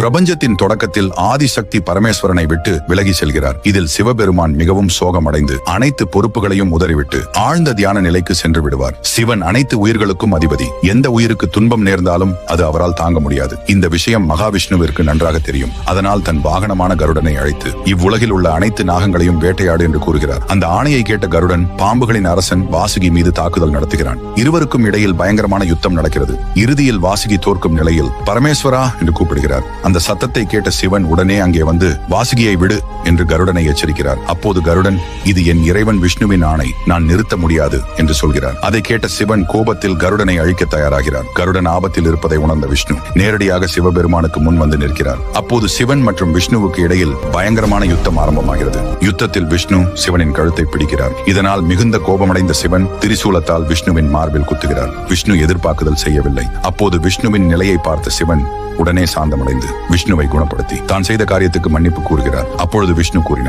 பிரபஞ்சத்தின் தொடக்கத்தில் ஆதிசக்தி பரமேஸ்வரனை விட்டு விலகி செல்கிறார். இதில் சிவபெருமான் மிகவும் சோகமடைந்து அனைத்து பொறுப்புகளையும் உதறிவிட்டு ஆழ்ந்த தியான நிலைக்கு சென்று விடுவார். சிவன் அனைத்து உயிர்களுக்கும் அதிபதி. எந்த உயிருக்கு துன்பம் நேர்ந்தாலும் அது அவரால் தாங்க முடியாது. இந்த விஷயம் மகாவிஷ்ணுவிற்கு நன்றாக தெரியும். அதனால் தன் வாகனமான கருடனை அழைத்து இவ்வுலகில் உள்ள அனைத்து நாகங்களையும் வேட்டையாடு என்று கூறுகிறார். அந்த ஆணையை கேட்ட கருடன் பாம்புகளின் அரசன் வாசுகி மீது தாக்குதல் நடத்துகிறான். இருவருக்கும் இடையில் பயங்கரமான யுத்தம் நடக்கிறது. இறுதியில் வாசுகி தோற்கும் நிலையில் பரமேஸ்வரா என்று கூப்பிடுகிறார். அந்த சத்தத்தை கேட்ட சிவன் உடனே அங்கே வந்து வாசுகியை விடு என்று கருடனை எச்சரிக்கிறார். அப்போது கருடன், இது என் இறைவன் விஷ்ணுவின் ஆணை, நான் நிறுத்த முடியாது என்று சொல்கிறார். அதை கேட்ட சிவன் கோபத்தில் கருடனை அழிக்க தயாராகிறார். கருடன் ஆபத்தில் இருப்பதை உணர்ந்த விஷ்ணு நேரடியாக சிவபெருமானுக்கு முன் வந்து நிற்கிறார். அப்போது சிவன் மற்றும் விஷ்ணுவுக்கு இடையில் பயங்கரமான யுத்தம் ஆரம்பமாகிறது. யுத்தத்தில் விஷ்ணு சிவனின் கழுத்தை பிடிக்கிறார். இதனால் மிகுந்த கோபமடைந்த சிவன் திரிசூலத்தால் விஷ்ணுவின் மார்பில் குத்துகிறார். விஷ்ணு எதிர்பார்க்குதல் செய்யவில்லை. அப்போது விஷ்ணுவின் நிலையை பார்த்த சிவன் உடனே சாந்தமடைந்து விஷ்ணுவை குணப்படுத்தி தான் செய்த காரியத்துக்கு மன்னிப்பு கூறுகிறார். அப்பொழுது விஷ்ணு கூறினார்,